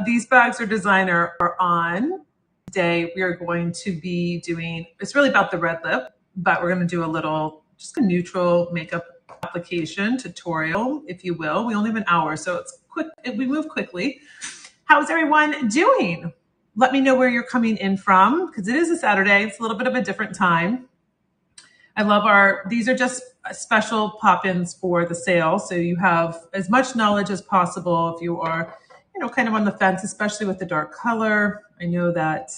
These bags are designer are on. Today we are going to be doing, it's really about the red lip, but we're going to do a little, just a neutral makeup application tutorial, if you will. We only have an hour, so it's quick. We move quickly. How's everyone doing? Let me know where you're coming in from, because it is a Saturday. It's a little bit of a different time. I love these are just special pop-ins for the sale. So you have as much knowledge as possible if you are, kind of on the fence, especially with the dark color. I know that,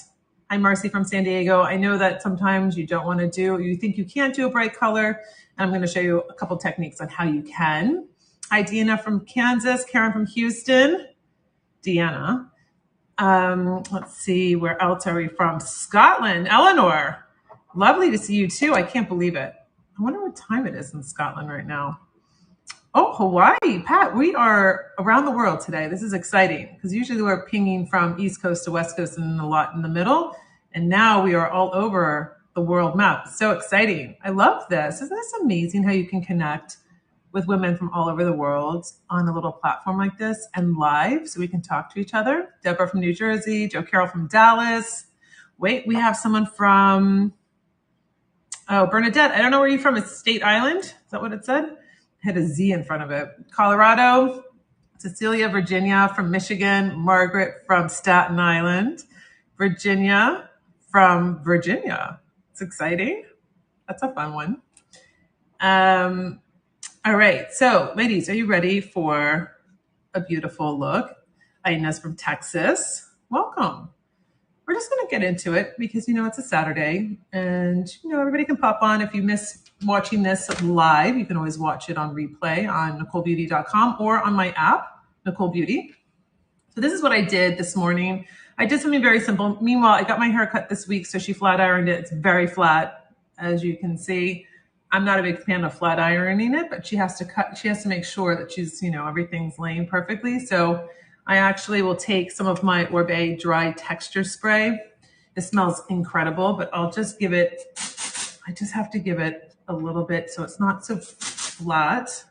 hi Marcy from San Diego. I know that sometimes you don't want to you think you can't do a bright color. And I'm going to show you a couple techniques on how you can. Hi Deanna from Kansas, Karen from Houston, Deanna. Let's see, where else are we from? Scotland, Eleanor. Lovely to see you too. I can't believe it. I wonder what time it is in Scotland right now. Oh, Hawaii, Pat, we are around the world today. This is exciting because usually we're pinging from East Coast to West Coast and a lot in the middle. And now we are all over the world map. So exciting. I love this. Isn't this amazing how you can connect with women from all over the world on a little platform like this and live so we can talk to each other? Deborah from New Jersey, Joe Carroll from Dallas. Wait, we have someone from, Bernadette. I don't know where you're from. It's State Island. Is that what it said? Had a Z in front of it. Colorado, Cecilia, Virginia from Michigan, Margaret from Staten Island, Virginia from Virginia. It's exciting. That's a fun one. All right. So ladies, are you ready for a beautiful look? Ina's from Texas. Welcome. We're just going to get into it because, it's a Saturday and, everybody can pop on. If you miss watching this live, you can always watch it on replay on NikolBeauty.com or on my app, Nikol Beauty. So this is what I did this morning. I did something very simple. Meanwhile, I got my hair cut this week, so she flat ironed it. It's very flat, as you can see. I'm not a big fan of flat ironing it, but she has to make sure that she's, everything's laying perfectly. So I actually will take some of my Orbe dry texture spray. It smells incredible, but I just have to give it a little bit so it's not so flat.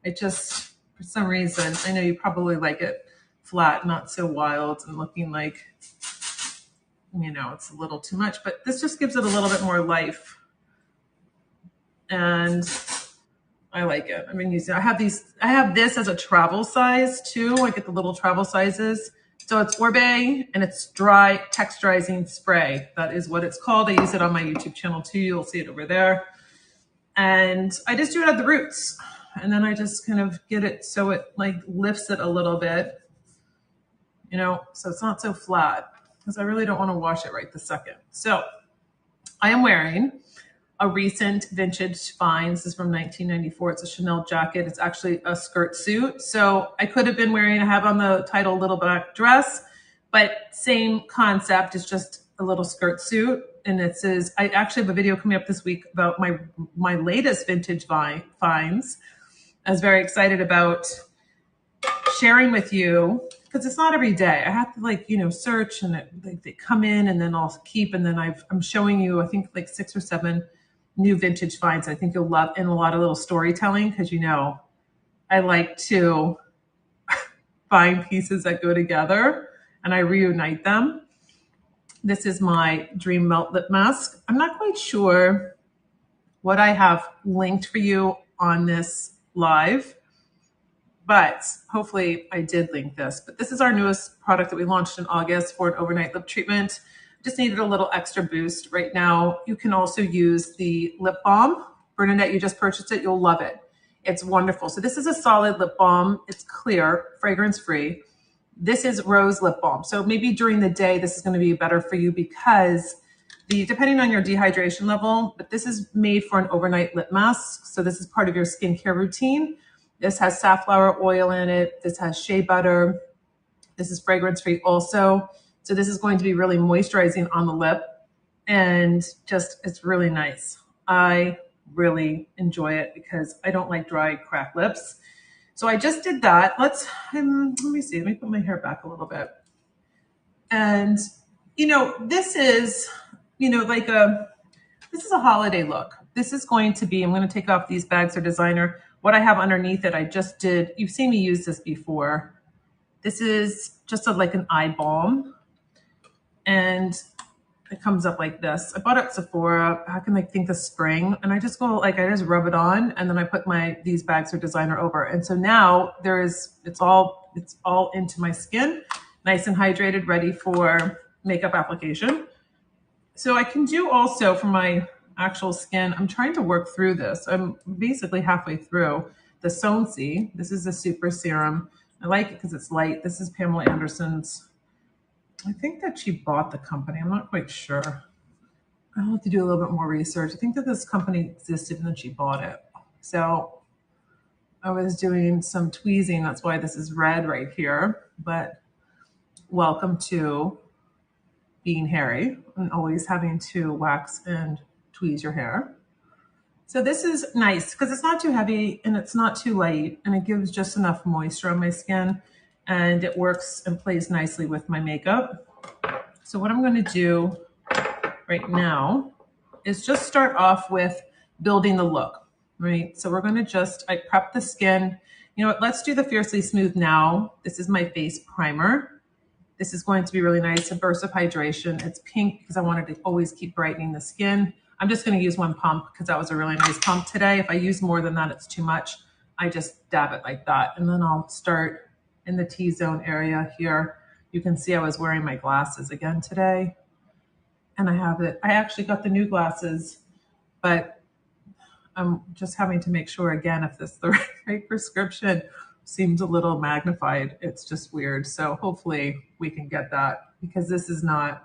For some reason, I know you probably like it flat, not so wild and looking like, it's a little too much, but this just gives it a little bit more life. And I like it. I have this as a travel size too. I get the little travel sizes. So it's Orbe and it's dry texturizing spray. That is what it's called. I use it on my YouTube channel too. You'll see it over there. And I just do it at the roots. And then I just kind of get it so it lifts it a little bit, so it's not so flat because I really don't want to wash it right this second. So I am wearing a recent vintage find. This is from 1994. It's a Chanel jacket. It's actually a skirt suit. So I could have been I have on the title little black dress, but same concept. It's just a little skirt suit. And it says, I actually have a video coming up this week about my latest vintage finds. I was very excited about sharing with you because it's not every day. I have to search and they come in and then I'll keep, and then I'm showing you, I think 6 or 7 new vintage finds I think you'll love, and a lot of little storytelling because I like to find pieces that go together and I reunite them. This is my Dream Melt Lip Mask. I'm not quite sure what I have linked for you on this live, but hopefully I did link this. But this is our newest product that we launched in August for an overnight lip treatment. Just needed a little extra boost right now. You can also use the lip balm. Bernadette, you just purchased it. You'll love it. It's wonderful. So this is a solid lip balm. It's clear, fragrance-free. This is rose lip balm. So maybe during the day, this is going to be better for you because depending on your dehydration level, but this is made for an overnight lip mask. So this is part of your skincare routine. This has safflower oil in it. This has shea butter. This is fragrance-free also. So this is going to be really moisturizing on the lip and it's really nice. I really enjoy it because I don't like dry, cracked lips. So I just did that. Let me see. Let me put my hair back a little bit. And, this is, this is a holiday look. This is going to be, I'm going to take off these bags are designer. What I have underneath it, I just did. You've seen me use this before. This is just like an eye balm. And it comes up like this. I bought it at Sephora back in, I think, the spring. And I just go, like, I just rub it on, and then I put these bags of designer over. And so now it's all into my skin, nice and hydrated, ready for makeup application. So I can do also for my actual skin, I'm trying to work through this. I'm basically halfway through the Sonsi. This is a super serum. I like it because it's light. This is Pamela Anderson's. I think that she bought the company. I'm not quite sure. I'll have to do a little bit more research. I think that this company existed and then she bought it. So I was doing some tweezing. That's why this is red right here. But welcome to being hairy and always having to wax and tweeze your hair. So this is nice because it's not too heavy and it's not too light, and it gives just enough moisture on my skin, and it works and plays nicely with my makeup. So what I'm going to do right now is just start off with building the look, right? So we're going to I prep the skin. You know what? Let's do the Fiercely Smooth now. This is my face primer. This is going to be really nice. A burst of hydration. It's pink because I wanted to always keep brightening the skin. I'm just going to use one pump because that was a really nice pump today. If I use more than that, it's too much. I just dab it like that. And then I'll start in the T-zone area here. You can see I was wearing my glasses again today. And I actually got the new glasses, but I'm just having to make sure again if this is the right prescription. Seems a little magnified. It's just weird. So hopefully we can get that, because this is not,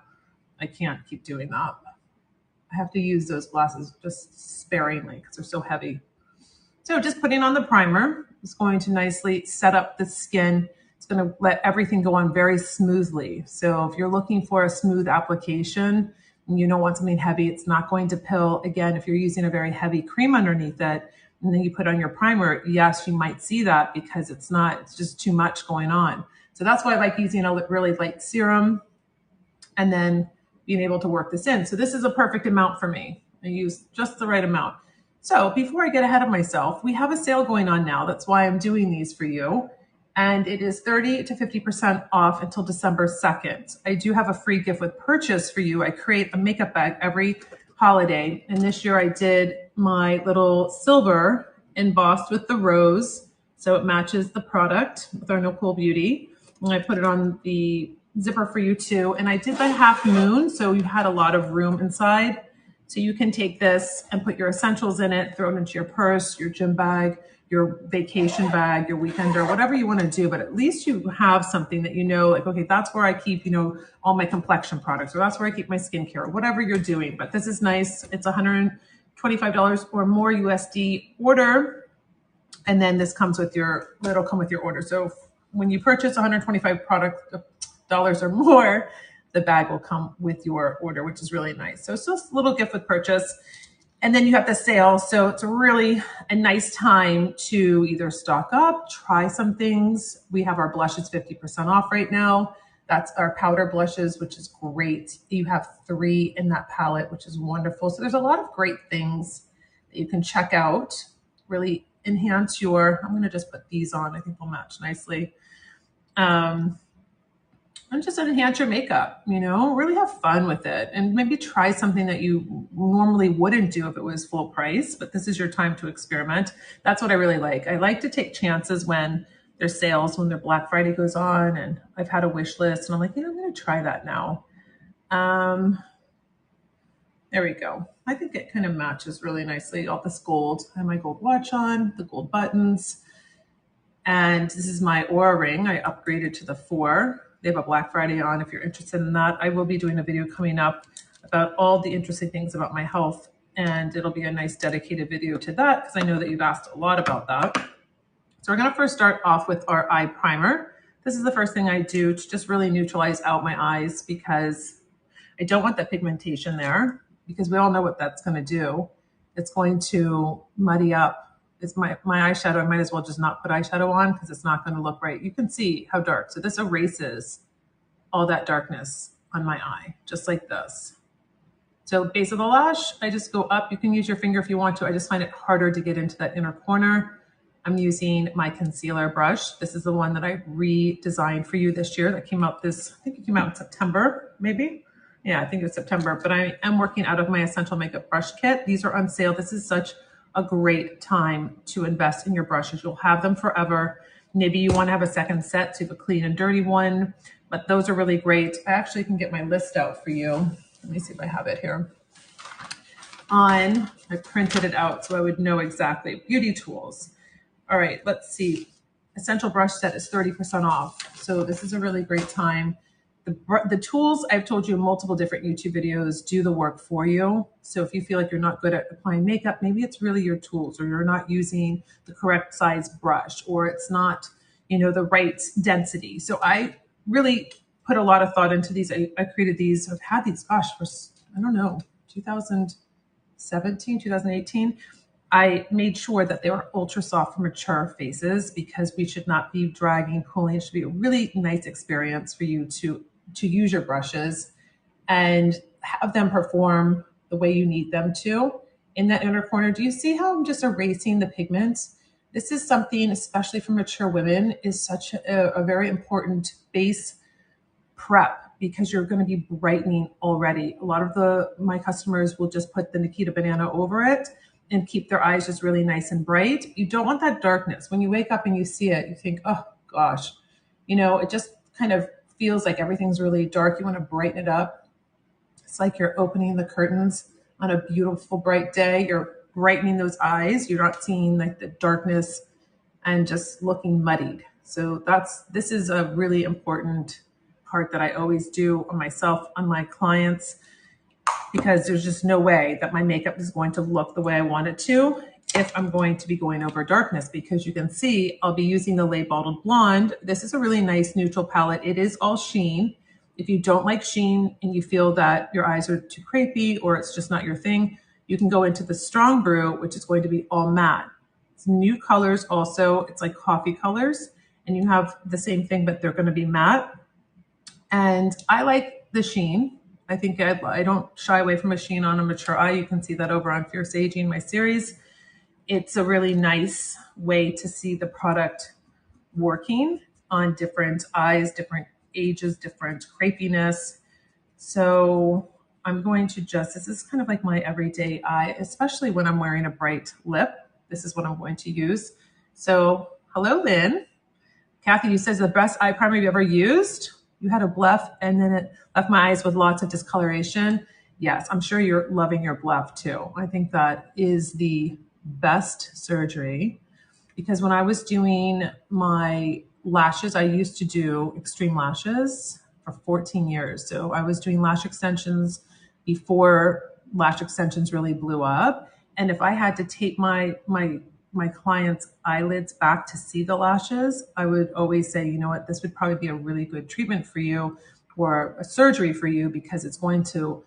I can't keep doing that. I have to use those glasses just sparingly because they're so heavy. So just putting on the primer is going to nicely set up the skin. It's going to let everything go on very smoothly. So if you're looking for a smooth application and you don't want something heavy, it's not going to pill. Again, if you're using a very heavy cream underneath it and then you put on your primer, yes, you might see that because it's just too much going on. So that's why I like using a really light serum and then being able to work this in. So this is a perfect amount for me. I use just the right amount. So before I get ahead of myself, we have a sale going on now. That's why I'm doing these for you. And it is 30 to 50% off until December 2nd. I do have a free gift with purchase for you. I create a makeup bag every holiday. And this year I did my little silver embossed with the rose. So it matches the product with our Nikol Beauty. And I put it on the zipper for you too. And I did the half moon, so you had a lot of room inside. So you can take this and put your essentials in it, throw it into your purse, your gym bag, your vacation bag, your weekender, whatever you want to do. But at least you have something that you know, like, okay, that's where I keep, all my complexion products, or that's where I keep my skincare, or whatever you're doing. But this is nice. It's $125 or more USD order. And then this comes with it'll come with your order. So when you purchase $125 or more, the bag will come with your order, which is really nice. So it's just a little gift with purchase. And then you have the sale. So it's really a nice time to either stock up, try some things. We have our blushes 50% off right now. That's our powder blushes, which is great. You have 3 in that palette, which is wonderful. So there's a lot of great things that you can check out, really enhance I'm going to just put these on. I think they'll match nicely. And just enhance your makeup, really have fun with it, and maybe try something that you normally wouldn't do if it was full price, but this is your time to experiment. That's what I really like. I like to take chances when there's sales, when their Black Friday goes on, and I've had a wish list and I'm like, I'm going to try that now. There we go. I think it kind of matches really nicely. All this gold. I have my gold watch on, the gold buttons. And this is my Aura ring. I upgraded to the 4. They have a Black Friday on if you're interested in that. I will be doing a video coming up about all the interesting things about my health, and it'll be a nice dedicated video to that because I know that you've asked a lot about that. So we're going to first start off with our eye primer. This is the first thing I do to just really neutralize out my eyes because I don't want that pigmentation there, because we all know what that's going to do. It's going to muddy up. It's my eyeshadow. I might as well just not put eyeshadow on because it's not going to look right. You can see how dark. So this erases all that darkness on my eye, just like this. So base of the lash, I just go up. You can use your finger if you want to. I just find it harder to get into that inner corner. I'm using my concealer brush. This is the one that I redesigned for you this year. That came out I think it came out in September, maybe. Yeah, I think it was September, but I am working out of my Essential Makeup Brush Kit. These are on sale. This is such a great time to invest in your brushes. You'll have them forever. Maybe you want to have a second set, so you have a clean and dirty one, but those are really great. I actually can get my list out for you. Let me see if I have it here. I printed it out so I would know exactly. Beauty tools. All right, let's see. Essential brush set is 30% off. So this is a really great time. The tools, I've told you in multiple different YouTube videos, do the work for you. So if you feel like you're not good at applying makeup, maybe it's really your tools, or you're not using the correct size brush, or it's not, the right density. So I really put a lot of thought into these. I created these. I've had these, gosh, for, I don't know, 2017, 2018. I made sure that they were ultra soft for mature faces, because we should not be dragging, pulling. It should be a really nice experience for you to use your brushes and have them perform the way you need them to. In that inner corner, do you see how I'm just erasing the pigments? This is something, especially for mature women, is such a very important base prep, because you're going to be brightening already. A lot of my customers will just put the Nikita Banana over it and keep their eyes just really nice and bright. You don't want that darkness. When you wake up and you see it, you think, oh gosh, it just kind of feels like everything's really dark. You want to brighten it up. It's like you're opening the curtains on a beautiful bright day. You're brightening those eyes. You're not seeing like the darkness and just looking muddied. So this is a really important part that I always do on myself, on my clients, because there's just no way that my makeup is going to look the way I want it to if I'm going to be going over darkness. Because you can see I'll be using the Lay Bottled Blonde. This is a really nice neutral palette. It is all sheen. If you don't like sheen and you feel that your eyes are too crepey or it's just not your thing, you can go into the Strong Brew, which is going to be all matte. It's new colors also. It's like coffee colors, and you have the same thing, but they're going to be matte. And I like the sheen. I think I don't shy away from a sheen on a mature eye. You can see that over on Fierce Aging, my series. It's a really nice way to see the product working on different eyes, different ages, different crepiness. So I'm going to this is kind of like my everyday eye, especially when I'm wearing a bright lip. This is what I'm going to use. So hello, Lynn. Kathy, you said the best eye primer you ever used. You had a bluff and then it left my eyes with lots of discoloration. Yes, I'm sure you're loving your bluff too. I think that is the best surgery, because when I was doing my lashes, I used to do extreme lashes for 14 years. So I was doing lash extensions before lash extensions really blew up. And if I had to tape my clients' eyelids back to see the lashes, I would always say, you know what, this would probably be a really good treatment for you, or a surgery for you, because it's going to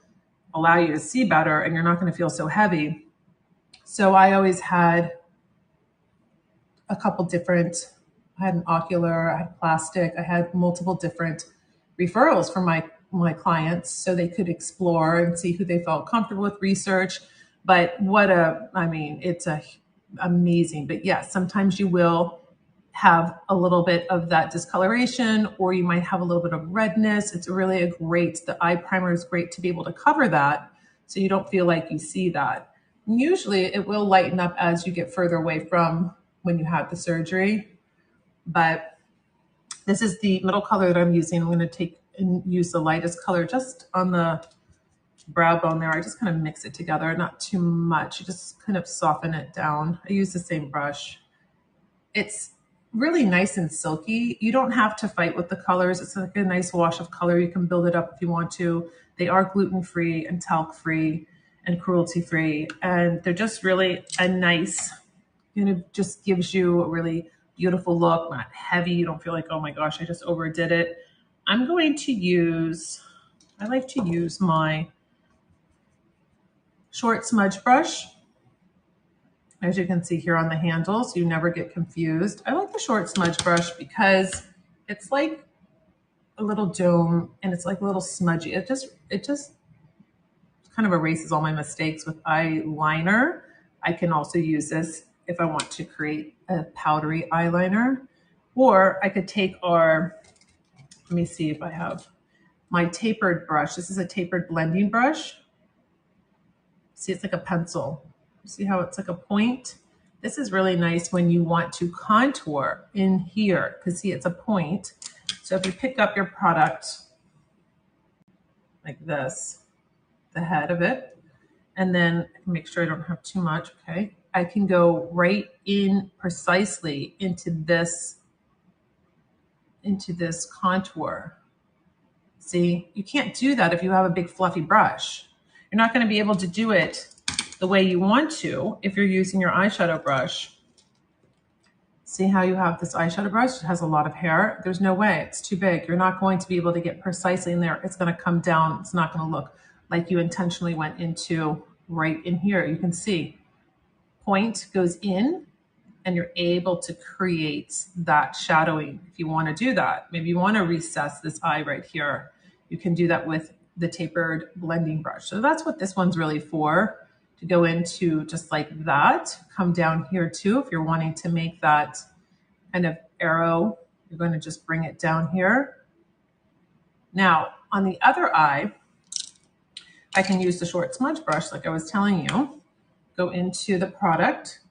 allow you to see better and you're not going to feel so heavy. So I always had a couple different, I had an ocular, I had plastic, I had multiple different referrals from my clients so they could explore and see who they felt comfortable with, research. But it's amazing. But yes, sometimes you will have a little bit of that discoloration, or you might have a little bit of redness. It's really the eye primer is great to be able to cover that, so you don't feel like you see that. And usually it will lighten up as you get further away from when you had the surgery. But this is the middle color that I'm using. I'm going to take and use the lightest color just on the brow bone there. I just kind of mix it together, not too much. You just kind of soften it down. I use the same brush. It's really nice and silky. You don't have to fight with the colors. It's like a nice wash of color. You can build it up if you want to. They are gluten-free and talc-free and cruelty-free. And they're just really a nice, just gives you a really beautiful look, not heavy. You don't feel like, oh my gosh, I just overdid it. I like to use my short smudge brush, as you can see here on the handle, so you never get confused. I like the short smudge brush because it's like a little dome and it's like a little smudgy. It just kind of erases all my mistakes with eyeliner. I can also use this if I want to create a powdery eyeliner, or I could take our, let me see if I have my tapered brush. This is a tapered blending brush. See, it's like a pencil. See how it's like a point? This is really nice when you want to contour in here, because see, it's a point. So if you pick up your product like this, the head of it, and then make sure I don't have too much, okay? I can go right in precisely into this contour. See, you can't do that if you have a big fluffy brush. You're not going to be able to do it the way you want to if you're using your eyeshadow brush. See how you have this eyeshadow brush? It has a lot of hair. There's no way, it's too big. You're not going to be able to get precisely in there. It's going to come down. It's not going to look like you intentionally went into right in here. You can see point goes in and you're able to create that shadowing. If you want to do that, maybe you want to recess this eye right here. You can do that with the tapered blending brush. So that's what this one's really for, to go into just like that. Come down here too. If you're wanting to make that kind of arrow, you're going to just bring it down here. Now on the other eye, I can use the short smudge brush like I was telling you. Go into the product,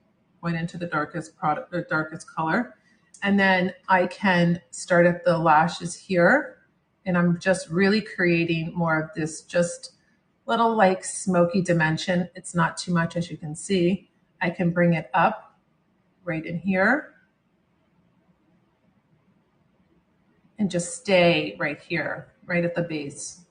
point into the darkest product, the darkest color, and then I can start at the lashes here. And I'm just really creating more of this just little like smoky dimension. It's not too much, as you can see. I can bring it up right in here and just stay right here, right at the base.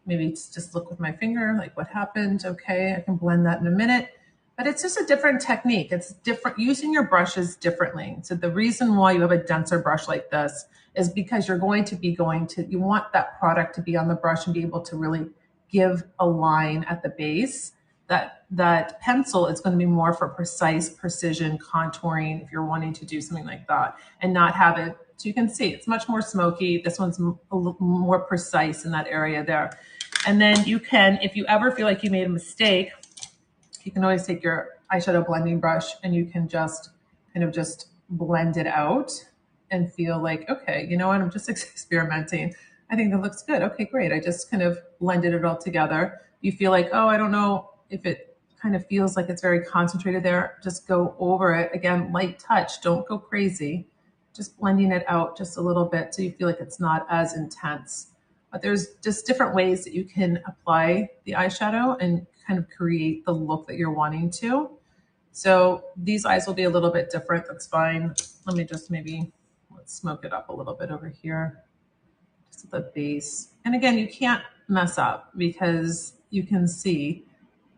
Maybe just look with my finger, like what happened. Okay, I can blend that in a minute. But it's just a different technique. It's different, using your brushes differently. So the reason why you have a denser brush like this is because you're going to, you want that product to be on the brush and be able to really give a line at the base. That pencil is going to be more for precise precision contouring if you're wanting to do something like that, and not have it, so you can see it's much more smoky. This one's a little more precise in that area there. And then you can, if you ever feel like you made a mistake, you can always take your eyeshadow blending brush and you can just kind of just blend it out and feel like, okay, you know what, I'm just experimenting. I think that looks good. Okay, great. I just kind of blended it all together. You feel like, oh, I don't know if it kind of feels like it's very concentrated there. Just go over it. Again, light touch. Don't go crazy. Just blending it out just a little bit so you feel like it's not as intense. But there's just different ways that you can apply the eyeshadow and kind of create the look that you're wanting to. So these eyes will be a little bit different. That's fine. Let me just let's smoke it up a little bit over here. Just at the base. And again, you can't mess up because you can see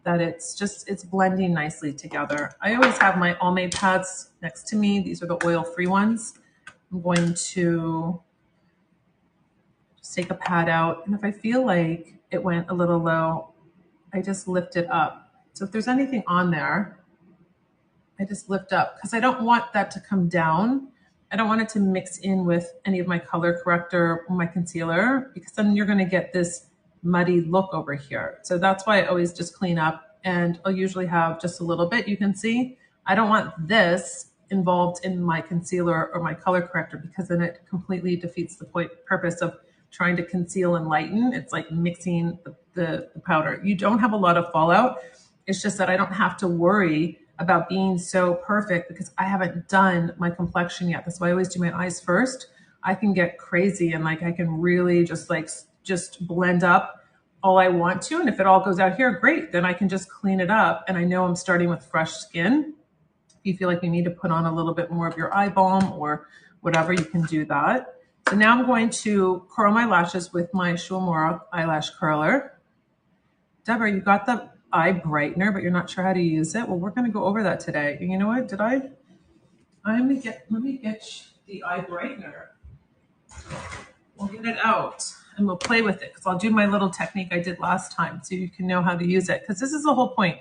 that it's blending nicely together. I always have my Almay pads next to me. These are the oil-free ones. I'm going to just take a pad out. And if I feel like it went a little low, I just lift it up. So if there's anything on there, I just lift up because I don't want that to come down. I don't want it to mix in with any of my color corrector or my concealer, because then you're going to get this muddy look over here. So that's why I always just clean up, and I'll usually have just a little bit. You can see I don't want this involved in my concealer or my color corrector, because then it completely defeats the purpose of trying to conceal and lighten. It's like mixing the powder. You don't have a lot of fallout. It's just that I don't have to worry about being so perfect because I haven't done my complexion yet. That's why I always do my eyes first. I can get crazy and like I can really just blend up all I want to. And if it all goes out here, great. Then I can just clean it up. And I know I'm starting with fresh skin. If you feel like you need to put on a little bit more of your eye balm or whatever, you can do that. So now I'm going to curl my lashes with my Shuamura eyelash curler. Deborah, you got the eye brightener, but you're not sure how to use it. Well, we're going to go over that today. And you know what? Let me get the eye brightener. We'll get it out and we'll play with it because I'll do my little technique I did last time so you can know how to use it. Because this is the whole point.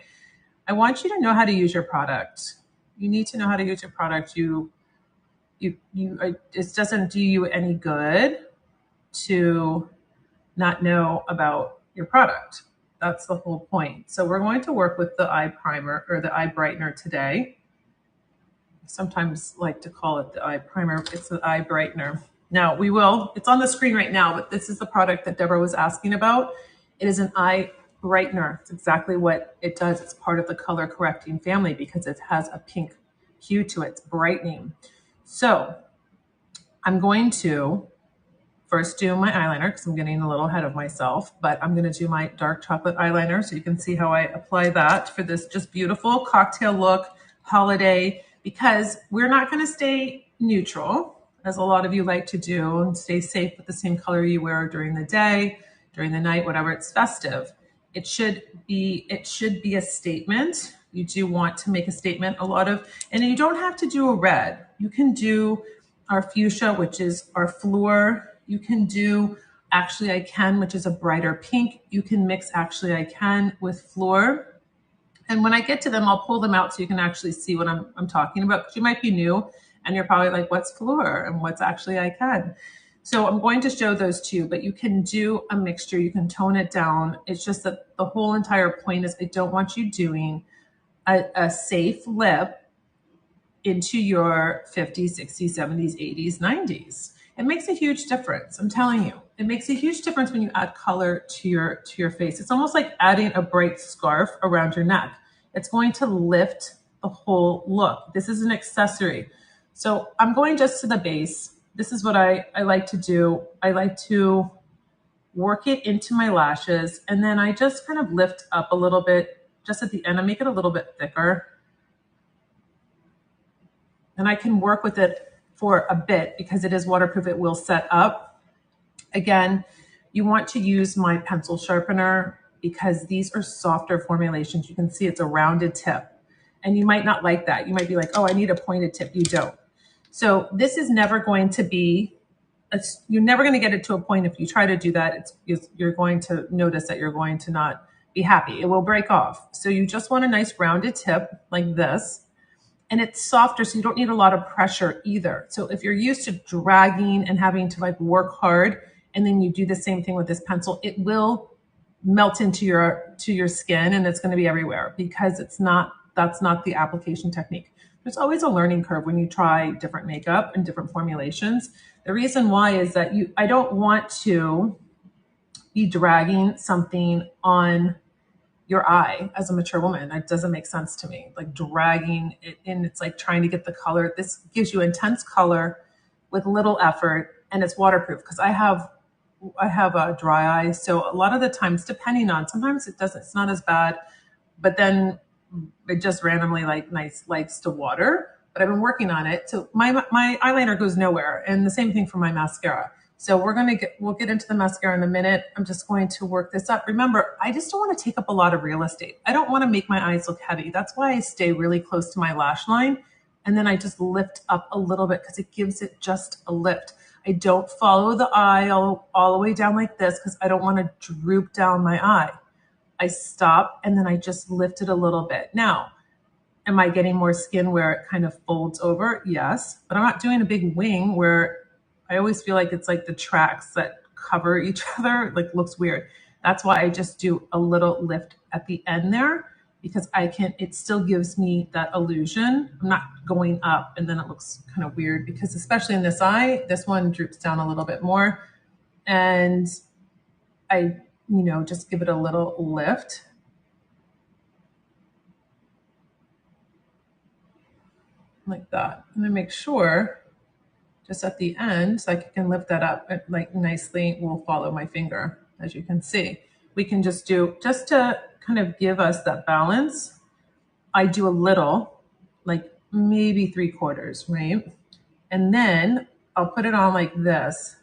I want you to know how to use your product. You need to know how to use your product. It doesn't do you any good to not know about your product. That's the whole point. So we're going to work with the eye primer or the eye brightener today. sometimes like to call it the eye primer. It's the eye brightener. Now it's on the screen right now, but this is the product that Deborah was asking about. It is an eye brightener. It's exactly what it does. It's part of the color correcting family because it has a pink hue to it. It's brightening. So I'm going to first do my eyeliner because I'm getting a little ahead of myself, but I'm going to do my dark chocolate eyeliner so you can see how I apply that for this just beautiful cocktail look holiday, because we're not going to stay neutral as a lot of you like to do and stay safe with the same color you wear during the day, during the night, whatever. It's festive. It should be a statement. You do want to make a statement. And you don't have to do a red. You can do our fuchsia, which is our Fleur. You can do Actually I Can, which is a brighter pink. You can mix Actually I Can with Fleur. And when I get to them, I'll pull them out so you can actually see what I'm talking about. Because you might be new and you're probably like, what's Fleur and what's Actually I Can? So I'm going to show those two, but you can do a mixture. You can tone it down. It's just that the whole entire point is I don't want you doing a safe lip into your 50s, 60s, 70s, 80s, 90s. It makes a huge difference. I'm telling you, it makes a huge difference when you add color to your face. It's almost like adding a bright scarf around your neck. It's going to lift the whole look. This is an accessory. So I'm going just to the base. This is what I like to do. I like to work it into my lashes, and then I just kind of lift up a little bit just at the end. I make it a little bit thicker. And I can work with it for a bit because it is waterproof. It will set up. Again, you want to use my pencil sharpener because these are softer formulations. You can see it's a rounded tip. And you might not like that. You might be like, oh, I need a pointed tip. You don't. So this is never going to be, you're never going to get it to a point. If you try to do that, you're going to notice that you're going to not be happy. It will break off. So you just want a nice rounded tip like this. And it's softer, so you don't need a lot of pressure either. So if you're used to dragging and having to like work hard, and then you do the same thing with this pencil, it will melt into your skin and it's going to be everywhere because that's not the application technique. There's always a learning curve when you try different makeup and different formulations. The reason why is that I don't want to be dragging something on your eye as a mature woman. It doesn't make sense to me. Like dragging it in, it's like trying to get the color. This gives you intense color with little effort, and it's waterproof because I have a dry eye. So a lot of the times, depending on, sometimes it's not as bad, but then it just randomly likes to water. But I've been working on it. So my eyeliner goes nowhere, and the same thing for my mascara. So we'll get into the mascara in a minute. I'm just going to work this up. Remember, I just don't want to take up a lot of real estate. I don't want to make my eyes look heavy. That's why I stay really close to my lash line. And then I just lift up a little bit because it gives it just a lift. I don't follow the eye all the way down like this because I don't want to droop down my eye. I stop and then I just lift it a little bit. Now, am I getting more skin where it kind of folds over? Yes, but I'm not doing a big wing where I always feel like it's like the tracks that cover each other, like looks weird. That's why I just do a little lift at the end there because it still gives me that illusion. I'm not going up and then it looks kind of weird because especially in this eye, this one droops down a little bit more. And I, just give it a little lift. Like that. And then make sure just at the end, so I can lift that up like nicely, will follow my finger, as you can see. We can just to kind of give us that balance, I do a little, like maybe 3/4, right? And then I'll put it on like this.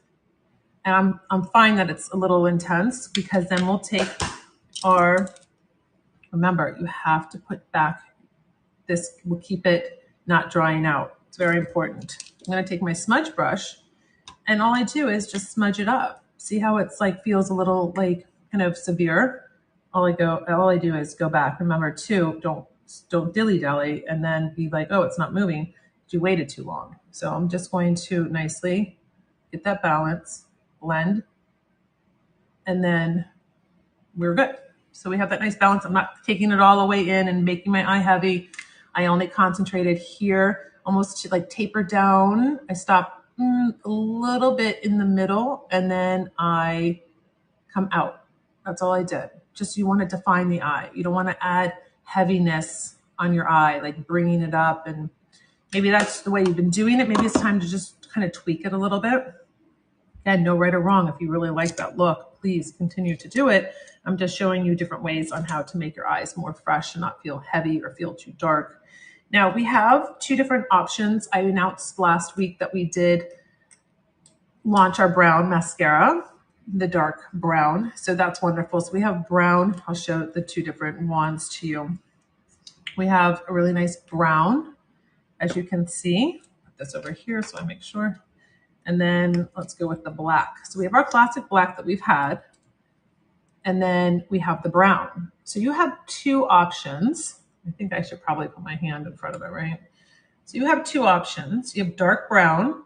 And I'm fine that it's a little intense because then we'll take remember, you have to put back this, will keep it not drying out. It's very important. I'm going to take my smudge brush and all I do is just smudge it up. See how it's like feels a little like kind of severe? All I do is go back. Remember too, don't dilly-dally and then be like, oh, it's not moving. You waited too long. So I'm just going to nicely get that balance, blend, and then we're good. So we have that nice balance. I'm not taking it all the way in and making my eye heavy. I only concentrated here almost to like taper down. I stop a little bit in the middle and then I come out. That's all I did. Just you want to define the eye. You don't want to add heaviness on your eye, like bringing it up. And maybe that's the way you've been doing it. Maybe it's time to just kind of tweak it a little bit. Again, no right or wrong. If you really like that look, please continue to do it. I'm just showing you different ways on how to make your eyes more fresh and not feel heavy or feel too dark. Now we have two different options. I announced last week that we did launch our brown mascara, the dark brown. So that's wonderful. So we have brown. I'll show the two different wands to you. We have a really nice brown, as you can see. Put this over here so I make sure. And then let's go with the black. So we have our classic black that we've had. And then we have the brown. So you have two options. I think I should probably put my hand in front of it, right? So you have two options. You have dark brown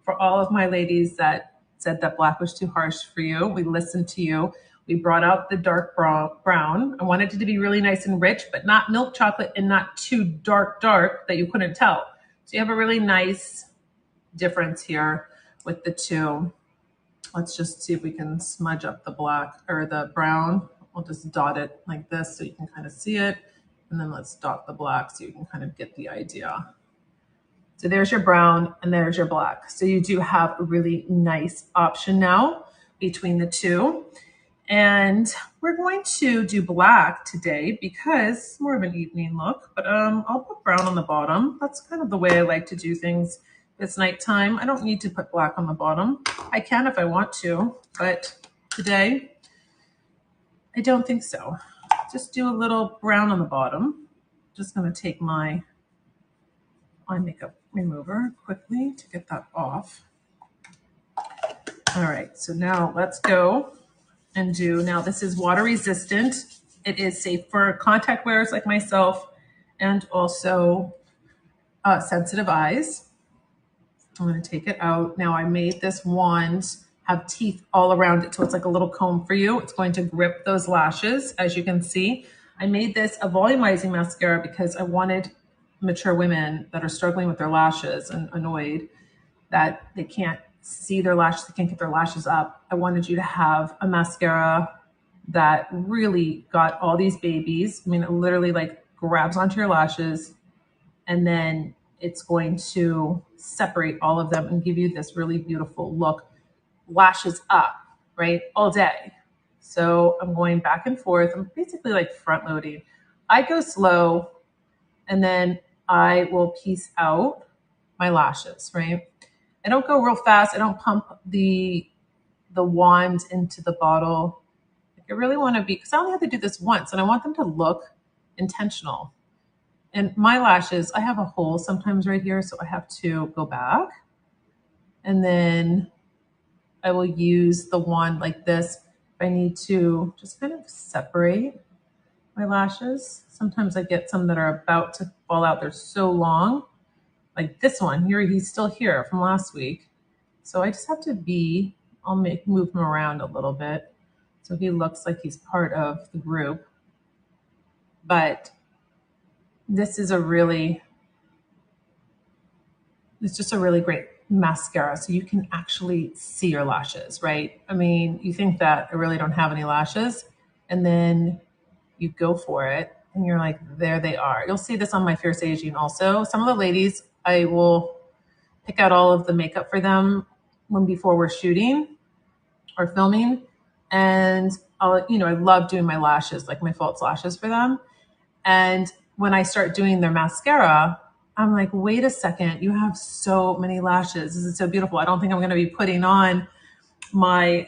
for all of my ladies that said that black was too harsh for you. We listened to you. We brought out the dark brown. I wanted it to be really nice and rich, but not milk chocolate and not too dark that you couldn't tell. So you have a really nice difference here with the two. Let's just see if we can smudge up the black or the brown. We'll just dot it like this so you can kind of see it. And then let's dot the black so you can kind of get the idea. So there's your brown and there's your black. So you do have a really nice option now between the two. And we're going to do black today because it's more of an evening look, but I'll put brown on the bottom. That's kind of the way I like to do things. It's nighttime. I don't need to put black on the bottom. I can if I want to, but today I don't think so. Just do a little brown on the bottom. Just going to take my makeup remover quickly to get that off. All right, so now let's go and do, now this is water resistant. It is safe for contact wearers like myself and also sensitive eyes. I'm going to take it out. Now I made this wand have teeth all around it, so it's like a little comb for you. It's going to grip those lashes, as you can see. I made this a volumizing mascara because I wanted mature women that are struggling with their lashes and annoyed that they can't see their lashes, they can't get their lashes up. I wanted you to have a mascara that really got all these babies. I mean, it literally like grabs onto your lashes and then it's going to separate all of them and give you this really beautiful look. Lashes up, right? All day. So I'm going back and forth. I'm basically like front loading. I go slow and then I will piece out my lashes, right? I don't go real fast. I don't pump the wand into the bottle. I really want to be, because I only have to do this once and I want them to look intentional. And my lashes, I have a hole sometimes right here, so I have to go back. And then I will use the wand like this if I need to just kind of separate my lashes. Sometimes I get some that are about to fall out. They're so long. Like this one here, he's still here from last week. So I just have to I'll move him around a little bit so he looks like he's part of the group. But this is it's just a really great mascara. So you can actually see your lashes, right? I mean, you think that I really don't have any lashes and then you go for it and you're like, there they are. You'll see this on my Fierce Aging also. Some of the ladies, I will pick out all of the makeup for them before we're shooting or filming. And I love doing my lashes, like my false lashes for them. And when I start doing their mascara, I'm like, wait a second, you have so many lashes. This is so beautiful. I don't think I'm going to be putting on my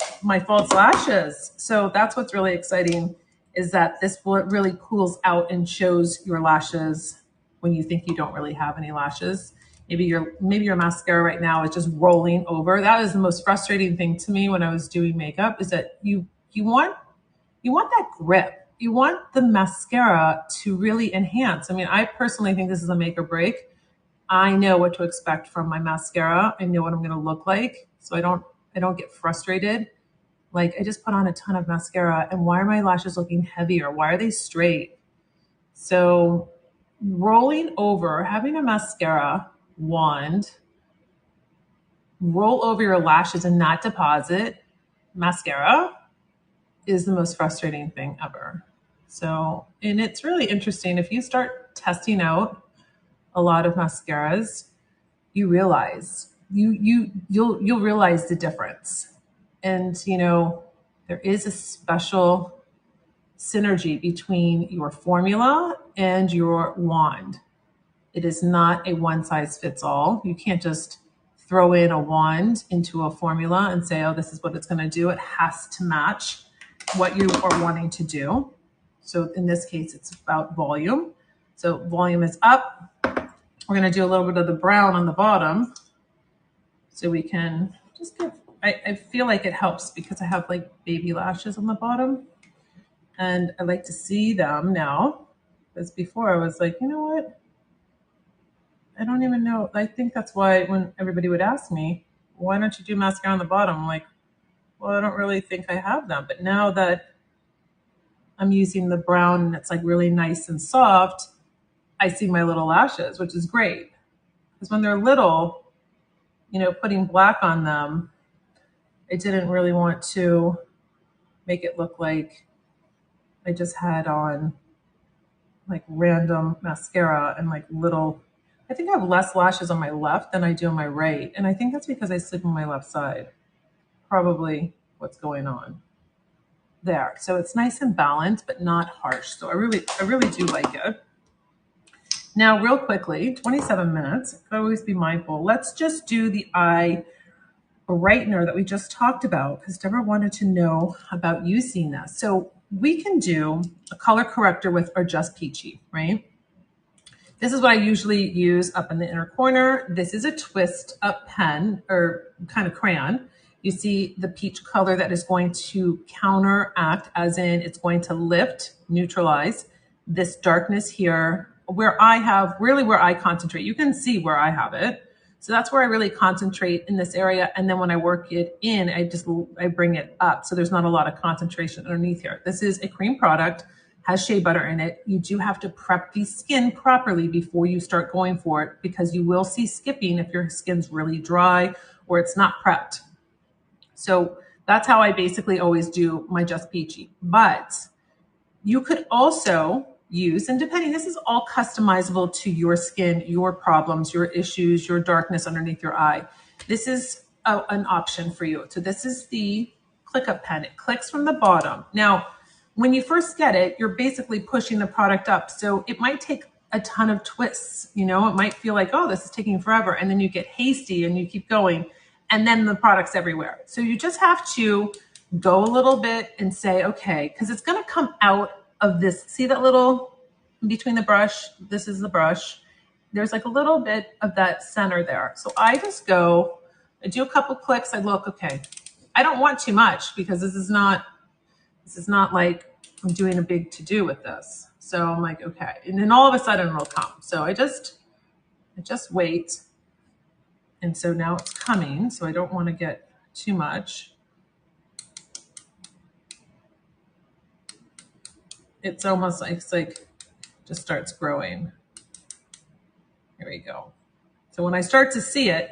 false lashes. So that's what's really exciting, is that this really cools out and shows your lashes when you think you don't really have any lashes. Maybe your mascara right now is just rolling over. That is the most frustrating thing to me when I was doing makeup, is that you want that grip. You want the mascara to really enhance. I mean, I personally think this is a make or break. I know what to expect from my mascara. I know what I'm going to look like. So I don't get frustrated. Like, I just put on a ton of mascara and why are my lashes looking heavier? Why are they straight? So rolling over, having a mascara wand, roll over your lashes and not deposit. Mascara is the most frustrating thing ever. So, and it's really interesting if you start testing out a lot of mascaras, you realize you'll realize the difference. And you know, there is a special synergy between your formula and your wand. It is not a one size fits all. You can't just throw in a wand into a formula and say, oh, this is what it's going to do. It has to match what you are wanting to do. So in this case, it's about volume. So volume is up. We're going to do a little bit of the brown on the bottom. So we can just get, I feel like it helps because I have like baby lashes on the bottom. And I like to see them now. Because before I was like, you know what? I don't even know. I think that's why when everybody would ask me, why don't you do mascara on the bottom? I'm like, well, I don't really think I have them. But now that I'm using the brown and it's like really nice and soft, I see my little lashes, which is great. Because when they're little, you know, putting black on them, I didn't really want to make it look like I just had on like random mascara and like little, I think I have less lashes on my left than I do on my right. And I think that's because I sleep on my left side. Probably what's going on there. So it's nice and balanced, but not harsh. So I really do like it. Now, real quickly, 27 minutes, always be mindful. Let's just do the eye brightener that we just talked about because Deborah wanted to know about using this. So we can do a color corrector with our Just Peachy, right? This is what I usually use up in the inner corner. This is a twist up pen or kind of crayon. You see the peach color that is going to counteract, as in it's going to lift, neutralize this darkness here where I have, really where I concentrate. You can see where I have it. So that's where I really concentrate in this area. And then when I work it in, I bring it up. So there's not a lot of concentration underneath here. This is a cream product, has shea butter in it. You do have to prep the skin properly before you start going for it because you will see skipping if your skin's really dry or it's not prepped. So that's how I basically always do my Just Peachy. But you could also use, and depending, this is all customizable to your skin, your problems, your issues, your darkness underneath your eye. This is an option for you. So this is the click up pen. It clicks from the bottom. Now, when you first get it, you're basically pushing the product up. So it might take a ton of twists. You know, it might feel like, oh, this is taking forever. And then you get hasty and you keep going. And then the product's everywhere. So you just have to go a little bit and say, okay, because it's going to come out of this. See that little between the brush? This is the brush. There's like a little bit of that center there. So I just go, I do a couple clicks. I look, okay. I don't want too much because this is not like I'm doing a big to-do with this. So I'm like, okay. And then all of a sudden it'll come. So I just wait. And so now it's coming. So I don't want to get too much. It's almost like just starts growing. Here we go. So when I start to see it,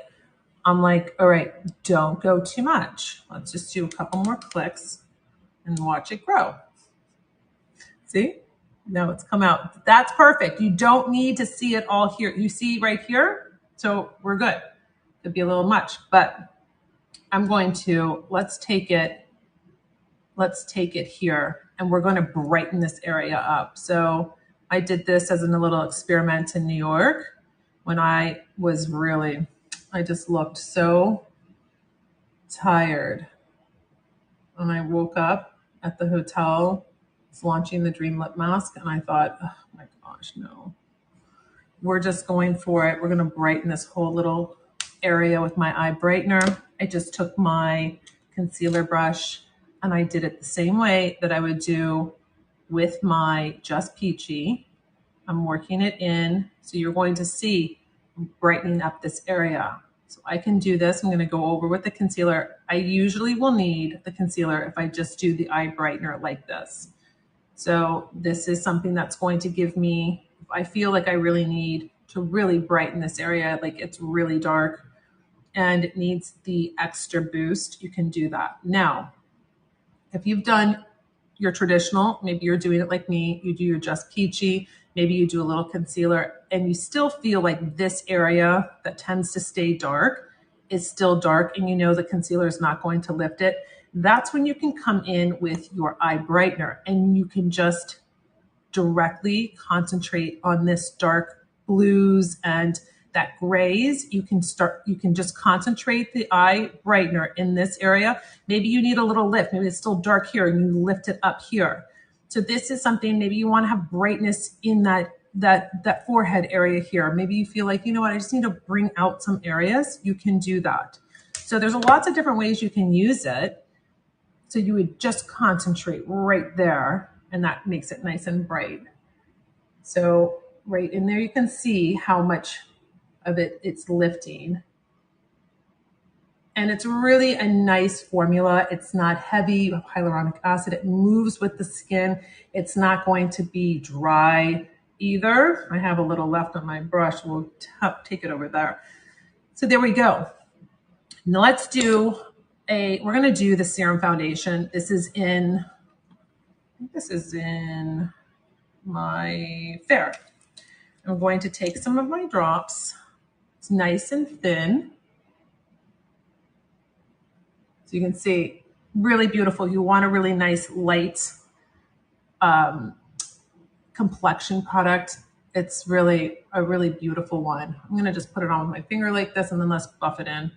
I'm like, all right, don't go too much. Let's just do a couple more clicks and watch it grow. See? Now it's come out. That's perfect. You don't need to see it all here. You see right here? So we're good. Could be a little much, but I'm going to, let's take it here and we're going to brighten this area up. So I did this as a little experiment in New York when I was really, I just looked so tired. When I woke up at the hotel, was launching the Dream Lip Mask, and I thought, oh my gosh, no. We're just going for it. We're going to brighten this whole little area with my eye brightener. I just took my concealer brush and I did it the same way that I would do with my Just Peachy. I'm working it in. So you're going to see brightening up this area. So I can do this. I'm going to go over with the concealer. I usually will need the concealer if I just do the eye brightener like this. So this is something that's going to give me, if I feel like I really need to really brighten this area. Like it's really dark and it needs the extra boost. You can do that. Now, if you've done your traditional, maybe you're doing it like me, you do your Just Peachy, maybe you do a little concealer and you still feel like this area that tends to stay dark is still dark and you know the concealer is not going to lift it, that's when you can come in with your eye brightener and you can just directly concentrate on this dark blues and that grays. You can just concentrate the eye brightener in this area. Maybe you need a little lift. Maybe it's still dark here and you lift it up here. So this is something, maybe you want to have brightness in that forehead area here. Maybe you feel like, you know what, I just need to bring out some areas. You can do that. So there's lots of different ways you can use it. So you would just concentrate right there and that makes it nice and bright. So right in there, you can see how much of it's lifting. And it's really a nice formula. It's not heavy with hyaluronic acid. It moves with the skin. It's not going to be dry either. I have a little left on my brush. We'll take it over there. So there we go. Now let's do we're going to do the serum foundation. This is in my Fair. I'm going to take some of my drops. It's nice and thin. So you can see, really beautiful. You want a really nice light complexion product. It's really a really beautiful one. I'm going to just put it on with my finger like this and then let's buff it in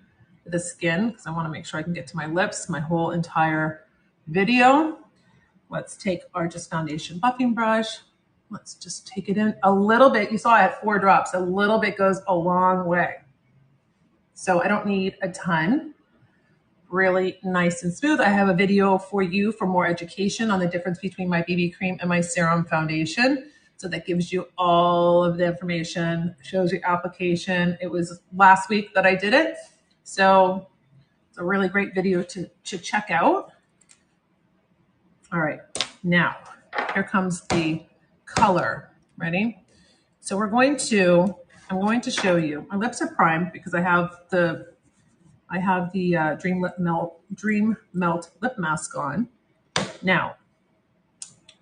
with the skin because I want to make sure I can get to my lips, my whole entire video. Let's take our Just Foundation buffing brush. Let's just take it in a little bit. You saw I had 4 drops. A little bit goes a long way. So I don't need a ton. Really nice and smooth. I have a video for you for more education on the difference between my BB cream and my serum foundation. So that gives you all of the information, shows you application. It was last week that I did it. So it's a really great video to check out. All right, now here comes the color. Ready? So I'm going to show you. My lips are primed because I have the Dream Melt lip mask on. Now,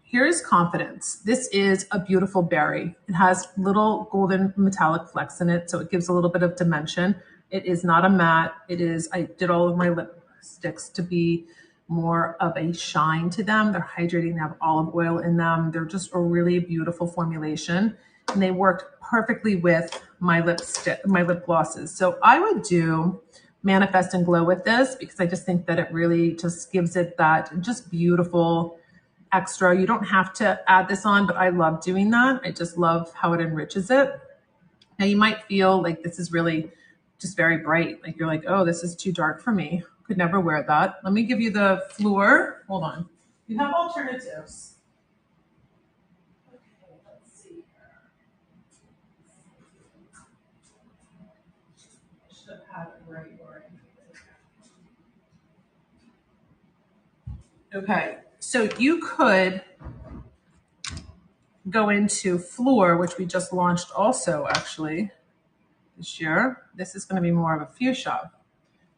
here is Confidence. This is a beautiful berry. It has little golden metallic flecks in it, so it gives a little bit of dimension. It is not a matte. I did all of my lipsticks to be more of a shine to them. They're hydrating, they have olive oil in them. They're just a really beautiful formulation. And they worked perfectly with my lip glosses. So I would do Manifest and Glow with this because I just think that it really just gives it that just beautiful extra. You don't have to add this on, but I love doing that. I just love how it enriches it. Now you might feel like this is really just very bright. Like you're like, oh, this is too dark for me. Could never wear that. Let me give you the Fleur. Hold on. You have alternatives. Okay, let's see here. I should have had it right. Okay, so you could go into Fleur, which we just launched also actually this year. This is going to be more of a fuchsia.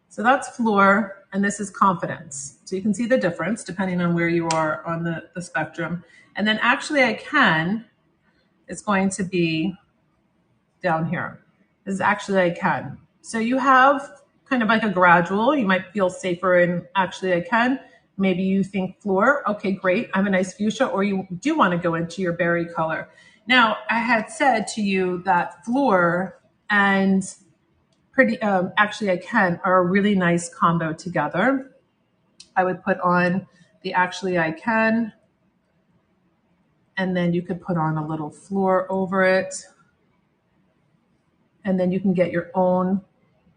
So that's Fleur, and this is Confidence. So you can see the difference depending on where you are on the spectrum. And then Actually I Can is going to be down here. This is Actually I Can. So you have kind of like a gradual. You might feel safer in Actually I Can. Maybe you think Fleur, okay, great, I have a nice fuchsia, or you do want to go into your berry color. Now, I had said to you that Fleur and Actually I Can are a really nice combo together. I would put on the Actually I Can, and then you could put on a little Fleur over it. And then you can get your own,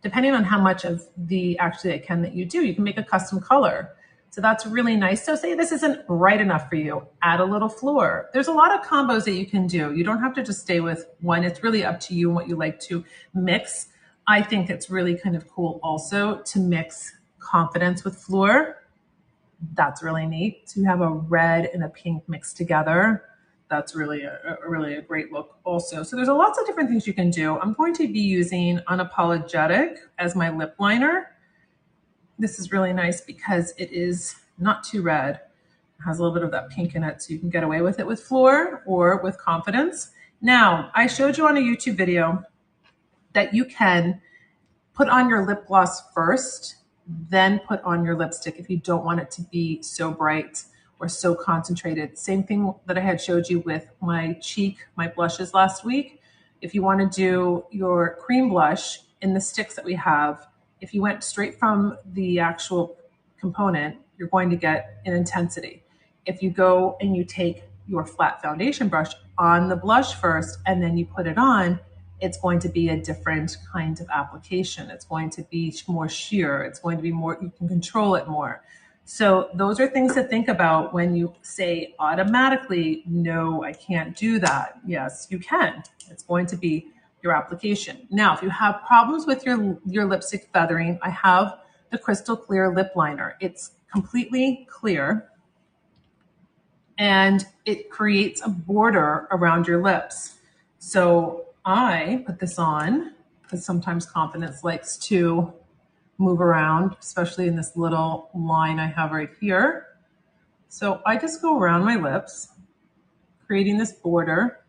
depending on how much of the Actually I Can that you do, you can make a custom color. So that's really nice. So say this isn't bright enough for you, add a little Fleur. There's a lot of combos that you can do. You don't have to just stay with one. It's really up to you and what you like to mix. I think it's really kind of cool also to mix Confidence with Fleur. That's really neat. So you have a red and a pink mixed together. that's really really a great look also. So there's a lots of different things you can do. I'm going to be using Unapologetic as my lip liner. This is really nice because it is not too red. It has a little bit of that pink in it, so you can get away with it with Floor or with confidence. Now, I showed you on a YouTube video that you can put on your lip gloss first, then put on your lipstick if you don't want it to be so bright or so concentrated. Same thing that I had showed you with my blushes last week. If you want to do your cream blush in the sticks that we have, if you went straight from the actual component, you're going to get an intensity. If you go and you take your flat foundation brush on the blush first and then you put it on, it's going to be a different kind of application. It's going to be more sheer. It's going to be more, you can control it more. So those are things to think about when you say automatically, no, I can't do that. Yes, you can. It's going to be your application. Now, if you have problems with your lipstick feathering, I have the Crystal Clear Lip Liner. It's completely clear and it creates a border around your lips. So I put this on because sometimes confidence likes to move around, especially in this little line I have right here. So I just go around my lips, creating this border,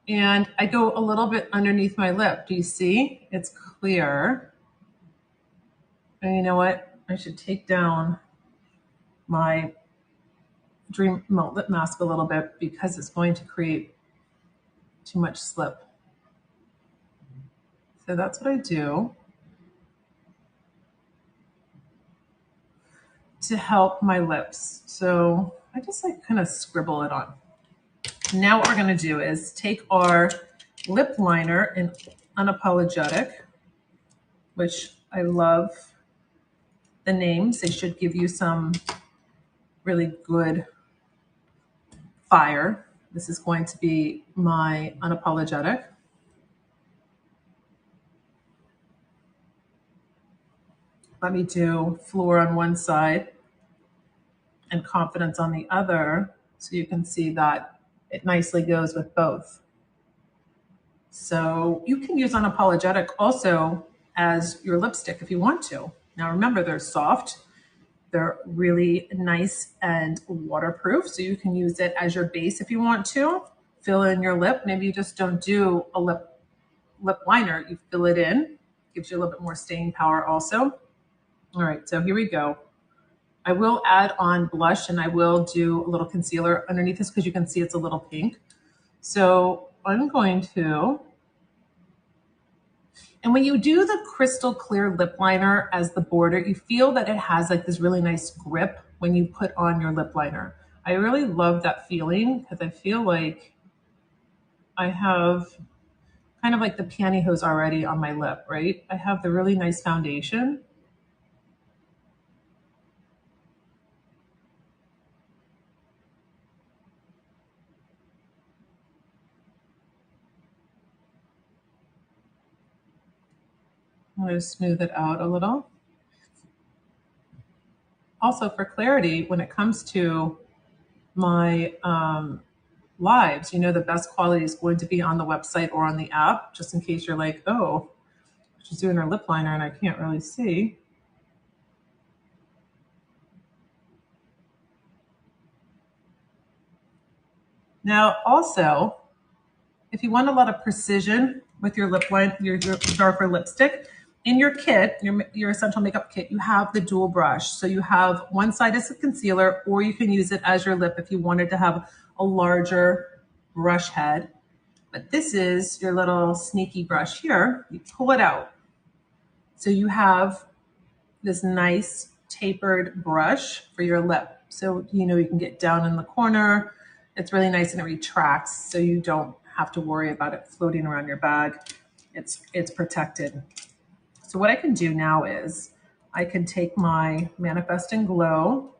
and I go a little bit underneath my lip. Do you see? It's clear. And you know what? I should take down my Dream Melt Lip Mask a little bit because it's going to create too much slip. So that's what I do to help my lips. So I just like kind of scribble it on. Now what we're going to do is take our lip liner in Unapologetic, which I love the names. They should give you some really good fire. This is going to be my Unapologetic. Let me do Floor on one side and Confidence on the other, so you can see that it nicely goes with both. So you can use Unapologetic also as your lipstick if you want to. Now remember, they're soft. They're really nice and waterproof, so you can use it as your base if you want to. Fill in your lip. Maybe you just don't do a lip liner. You fill it in. Gives you a little bit more staying power also. All right, so here we go. I will add on blush and I will do a little concealer underneath this because you can see it's a little pink. So I'm going to, and when you do the Crystal Clear Lip Liner as the border, you feel that it has like this really nice grip when you put on your lip liner. I really love that feeling because I feel like I have kind of like the pantyhose already on my lip, right? I have the really nice foundation. I'm going to smooth it out a little. Also, for clarity, when it comes to my lives, you know, the best quality is going to be on the website or on the app, just in case you're like, oh, she's doing her lip liner and I can't really see. Now, also, if you want a lot of precision with your lip line, your darker lipstick, in your kit, your essential makeup kit, you have the dual brush. So you have one side as a concealer, or you can use it as your lip if you wanted to have a larger brush head. But this is your little sneaky brush here. You pull it out. So you have this nice tapered brush for your lip. So, you know, you can get down in the corner. It's really nice and it retracts so you don't have to worry about it floating around your bag. It's protected. So what I can do now is I can take my Manifest and Glow.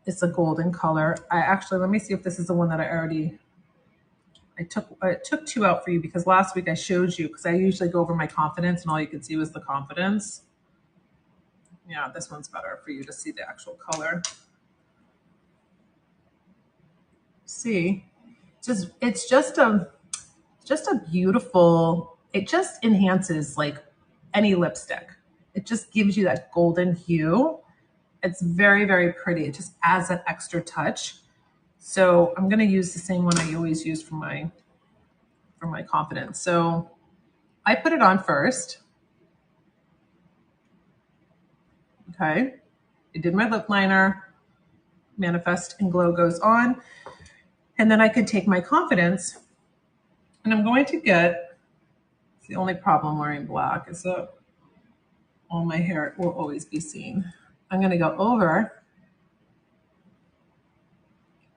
It's a golden color. Let me see if this is the one that I took two out for you because last week I showed you, because I usually go over my confidence and all you could see was the confidence. Yeah, this one's better for you to see the actual color. see. It's just a beautiful, it just enhances like any lipstick. It just gives you that golden hue. It's very, very pretty. It just adds that extra touch. So I'm going to use the same one I always use for my confidence. So I put it on first. Okay. I did my lip liner. Manifest and Glow goes on. And then I could take my confidence, and I'm going to get, it's the only problem wearing black is that all my hair will always be seen. I'm going to go over.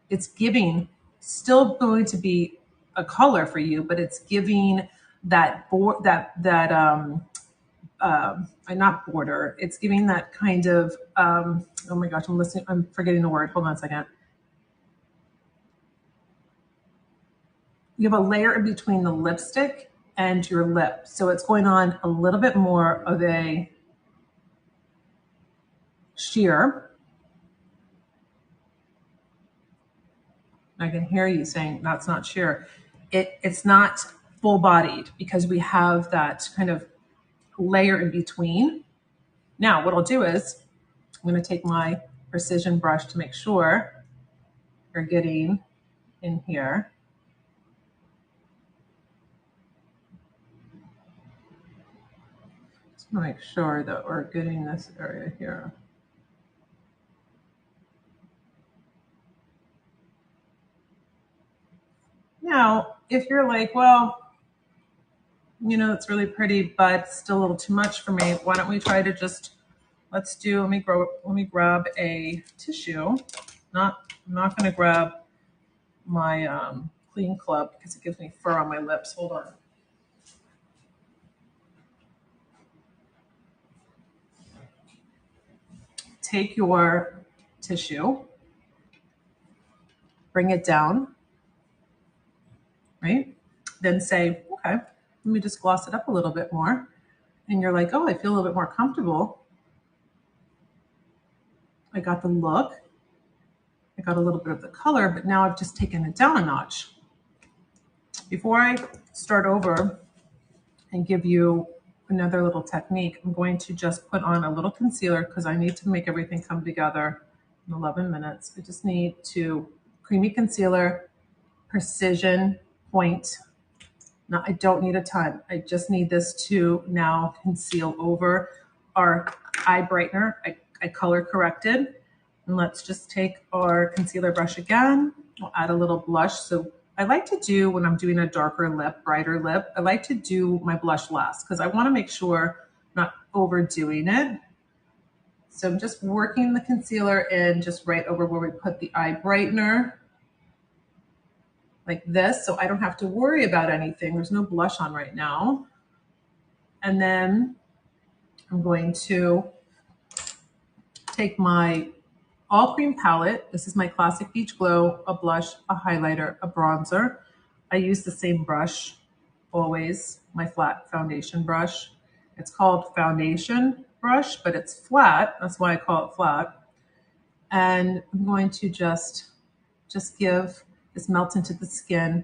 It's giving, still going to be a color for you, but it's giving that not border. It's giving that kind of oh my gosh, I'm forgetting the word. Hold on a second. You have a layer in between the lipstick and your lip. So it's going on a little bit more of a sheer. I can hear you saying that's not sheer. It's not full bodied because we have that kind of layer in between. Now what I'll do is I'm going to take my precision brush to make sure you're getting in here. Just want to make sure that we're getting this area here. Now, if you're like, well, you know, it's really pretty, but still a little too much for me, why don't we try to just, let me grab a tissue. I'm not going to grab my Clean Club because it gives me fur on my lips. Hold on. Take your tissue, bring it down, right? Then say, okay, let me just gloss it up a little bit more. And you're like, oh, I feel a little bit more comfortable. I got the look. I got a little bit of the color, but now I've just taken it down a notch. Before I start over and give you another little technique, I'm going to just put on a little concealer because I need to make everything come together in 11 minutes. I just need to creamy concealer, precision point. Now I don't need a ton. I just need this to now conceal over our eye brightener. I color corrected. And let's just take our concealer brush again. We'll add a little blush. So I like to do, when I'm doing a darker lip, brighter lip, I like to do my blush last because I want to make sure I'm not overdoing it. So I'm just working the concealer in just right over where we put the eye brightener, like this. So I don't have to worry about anything. There's no blush on right now. And then I'm going to take my all cream palette. This is my Classic Beach Glow, a blush, a highlighter, a bronzer. I use the same brush always, my flat foundation brush. It's called foundation brush, but it's flat. That's why I call it flat. And I'm going to just give this melt into the skin.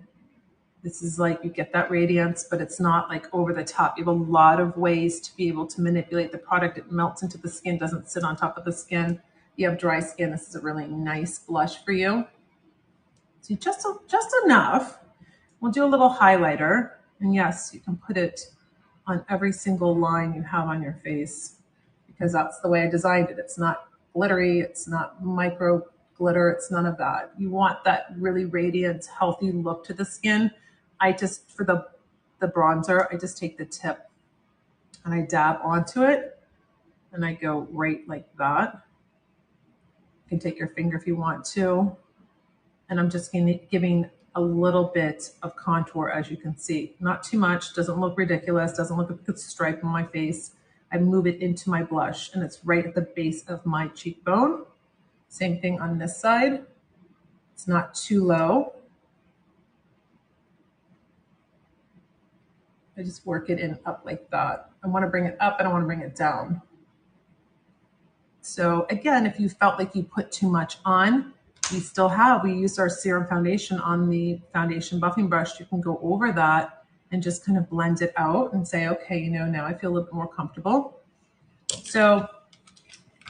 This is like, you get that radiance, but it's not like over the top. You have a lot of ways to be able to manipulate the product. It melts into the skin, doesn't sit on top of the skin. You have dry skin, this is a really nice blush for you. So just enough. We'll do a little highlighter. And yes, you can put it on every single line you have on your face because that's the way I designed it. It's not glittery, it's not micro glitter, it's none of that. You want that really radiant, healthy look to the skin. I just, for the bronzer, I just take the tip and I dab onto it and I go right like that. You can take your finger if you want to. And I'm just giving a little bit of contour, as you can see. Not too much, doesn't look ridiculous, doesn't look like a stripe on my face. I move it into my blush and it's right at the base of my cheekbone. Same thing on this side. It's not too low. I just work it in up like that. I want to bring it up, I don't want to bring it down. So again, if you felt like you put too much on, we used our serum foundation on the foundation buffing brush. You can go over that and just kind of blend it out and say, okay, you know, now I feel a little bit more comfortable. So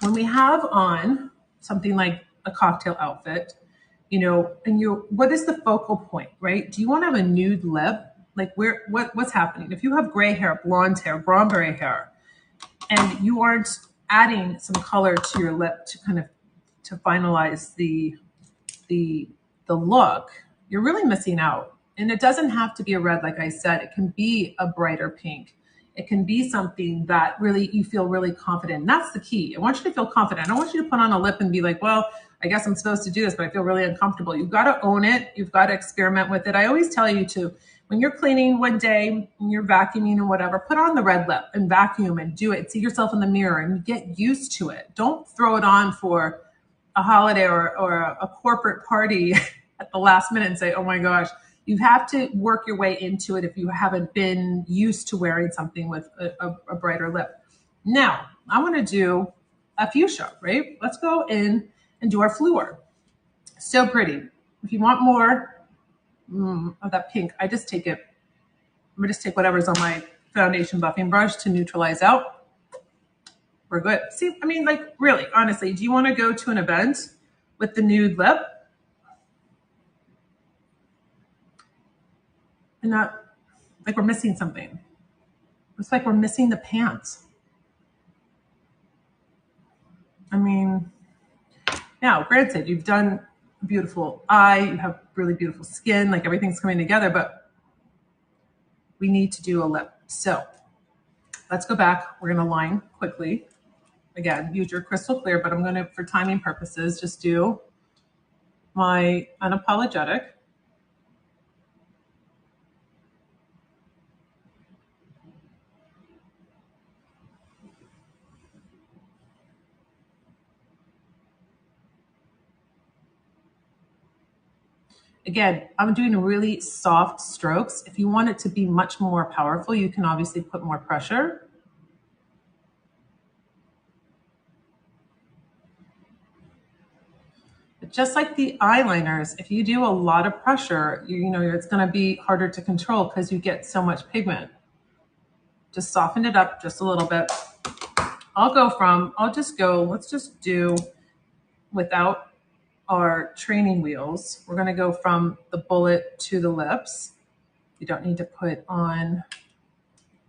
when we have on something like a cocktail outfit, you know, and what is the focal point, right? Do you want to have a nude lip? Like what's happening? If you have gray hair, blonde hair, Bromberry hair, and you aren't adding some color to your lip to kind of to finalize the look, you're really missing out. And it doesn't have to be a red, like I said. It can be a brighter pink. It can be something that really you feel really confident. And that's the key. I want you to feel confident. I don't want you to put on a lip and be like, well, I guess I'm supposed to do this, but I feel really uncomfortable. You've got to own it. You've got to experiment with it. I always tell you to, when you're cleaning one day and you're vacuuming or whatever, put on the red lip and vacuum and do it. See yourself in the mirror and get used to it. Don't throw it on for a holiday or a corporate party at the last minute and say, oh my gosh. You have to work your way into it if you haven't been used to wearing something with a brighter lip. Now, I want to do a fuchsia, right? Let's go in and do our fluor. So pretty. If you want more of that pink, I just take it. I'm going to just take whatever's on my foundation buffing brush to neutralize out. We're good. See, I mean, like really, honestly, do you want to go to an event with the nude lip? And not like we're missing something. It's like we're missing the pants. I mean, now granted, you've done a beautiful eye, you have really beautiful skin, like everything's coming together, but we need to do a lip. So let's go back. We're going to line quickly. Again, use your crystal clear, but I'm going to, for timing purposes, just do my unapologetic. Again, I'm doing really soft strokes. If you want it to be much more powerful, you can obviously put more pressure. But just like the eyeliners, if you do a lot of pressure, you know it's going to be harder to control because you get so much pigment. Just soften it up just a little bit. Let's just do without our training wheels. We're going to go from the bullet to the lips. You don't need to put on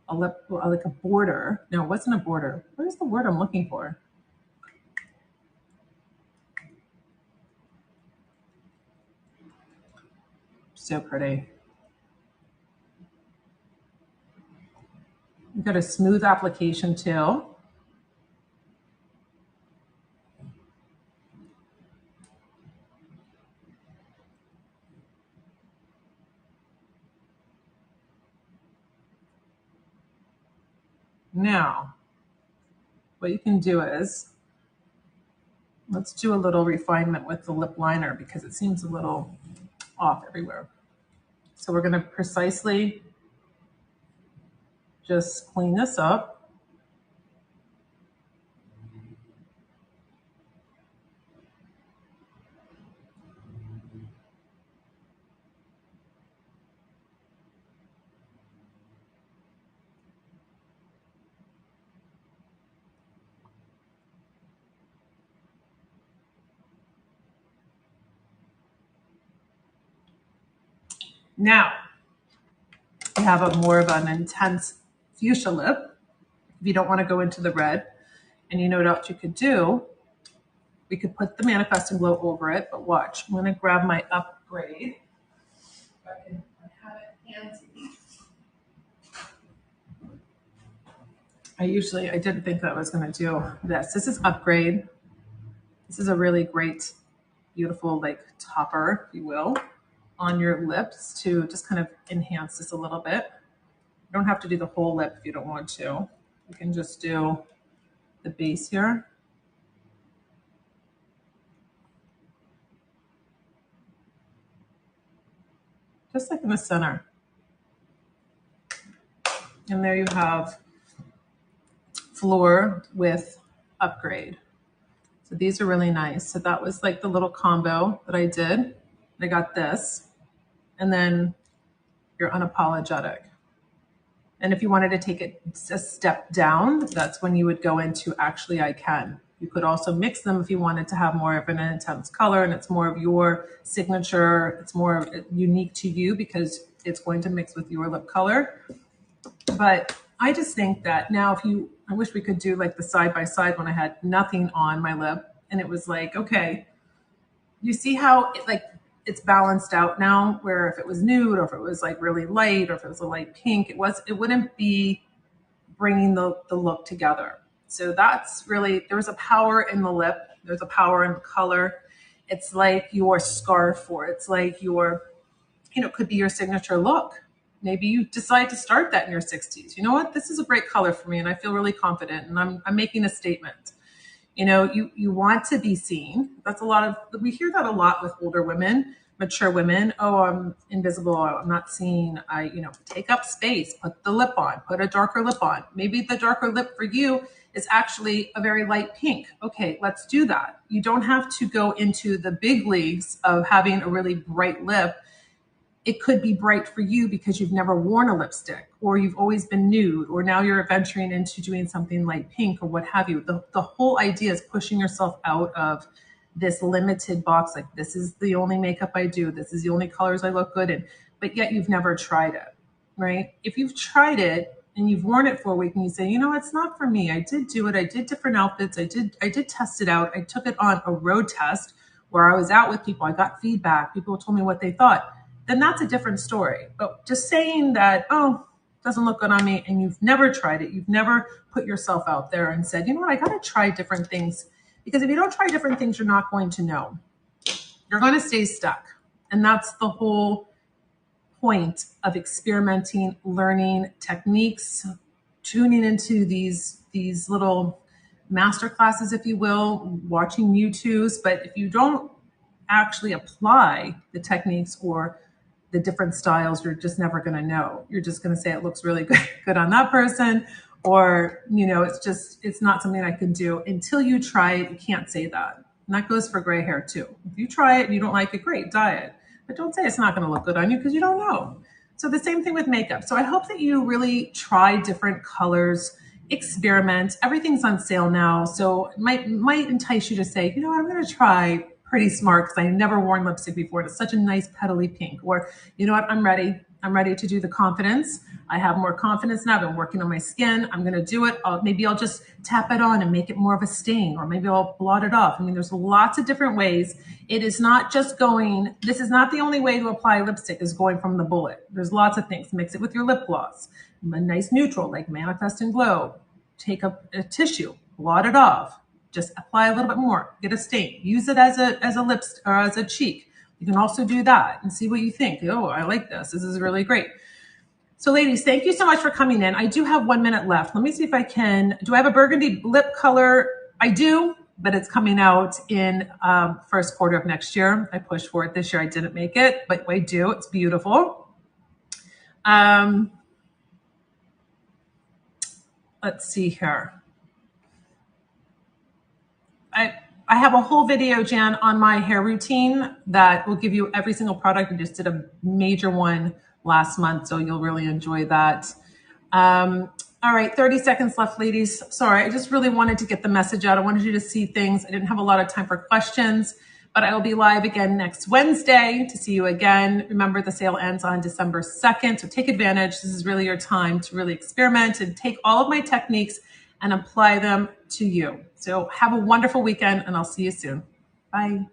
a lip, like a border. No, it wasn't a border. What is the word I'm looking for? So pretty. You've got a smooth application too. Now, what you can do is, let's do a little refinement with the lip liner because it seems a little off everywhere. So we're going to precisely just clean this up. Now, we have a more of an intense fuchsia lip. If you don't want to go into the red, and you know what you could do, we could put the Manifest and Glow over it, but watch. I'm going to grab my Upgrade. If I can have it handy. I didn't think that I was going to do this. This is Upgrade. This is a really great, beautiful, like topper, if you will, on your lips to just kind of enhance this a little bit. You don't have to do the whole lip if you don't want to. You can just do the base here. Just like in the center. And there you have Fluor with Upgrade. So these are really nice. So that was like the little combo that I did. I got this, and then you're unapologetic. And if you wanted to take it a step down, that's when you would go into Actually I Can. You could also mix them if you wanted to have more of an intense color and it's more of your signature, it's more unique to you because it's going to mix with your lip color. But I just think that now I wish we could do like the side by side when I had nothing on my lip and it was like, okay, you see how it's balanced out now, where if it was nude or if it was like really light or if it was a light pink, it wouldn't be bringing the look together. So that's really, there's a power in the lip. There's a power in the color. It's like your scarf, or it's like your, could be your signature look. Maybe you decide to start that in your 60s. You know what? This is a great color for me and I feel really confident and I'm making a statement. You want to be seen. We hear that a lot with older women, mature women. Oh, I'm invisible. I'm not seen. Take up space, put the lip on, put a darker lip on. Maybe the darker lip for you is actually a very light pink. Okay, let's do that. You don't have to go into the big leagues of having a really bright lip. It could be bright for you because you've never worn a lipstick or you've always been nude, or now you're venturing into doing something light pink or what have you. The whole idea is pushing yourself out of this limited box. Like, this is the only makeup I do. This is the only colors I look good in, but yet you've never tried it, right? If you've tried it and you've worn it for a week and you say, it's not for me. I did do it. I did different outfits. I did test it out. I took it on a road test where I was out with people. I got feedback. People told me what they thought. Then that's a different story. But just saying that, doesn't look good on me, and you've never tried it, you've never put yourself out there and said, I got to try different things. Because if you don't try different things, you're not going to know. You're going to stay stuck. And that's the whole point of experimenting, learning techniques, tuning into these little master classes, if you will, watching YouTubes. But if you don't actually apply the techniques or the different styles, you're just never going to know. You're just going to say it looks really good on that person, or it's not something I can do. Until you try it, you can't say that. And that goes for gray hair too. If you try it and you don't like it, great, dye it, but don't say it's not going to look good on you because you don't know. So the same thing with makeup. So I hope that you really try different colors, experiment. Everything's on sale now, so it might entice you to say, I'm going to try Pretty Smart because I've never worn lipstick before. It's such a nice petally pink. Or, I'm ready. I'm ready to do the confidence. I have more confidence now. I've been working on my skin. I'm going to do it. Maybe I'll just tap it on and make it more of a stain, or maybe I'll blot it off. There's lots of different ways. It is not just this is not the only way to apply lipstick, is going from the bullet. There's lots of things. Mix it with your lip gloss, a nice neutral like Manifest and Glow. Take a tissue, blot it off. Just apply a little bit more, get a stain, use it as a lipstick or as a cheek. You can also do that and see what you think. Oh, I like this. This is really great. So ladies, thank you so much for coming in. I do have 1 minute left. Let me see if I can. Do I have a burgundy lip color? I do, but it's coming out in first quarter of next year. I pushed for it this year. I didn't make it, but I do. It's beautiful. Let's see here. I have a whole video, Jan, on my hair routine that will give you every single product. I just did a major one last month, so you'll really enjoy that. All right, 30 seconds left, ladies. Sorry, I just really wanted to get the message out. I wanted you to see things. I didn't have a lot of time for questions, but I will be live again next Wednesday to see you again. Remember, the sale ends on December 2nd, so take advantage. This is really your time to really experiment and take all of my techniques and apply them to you. So have a wonderful weekend, and I'll see you soon. Bye.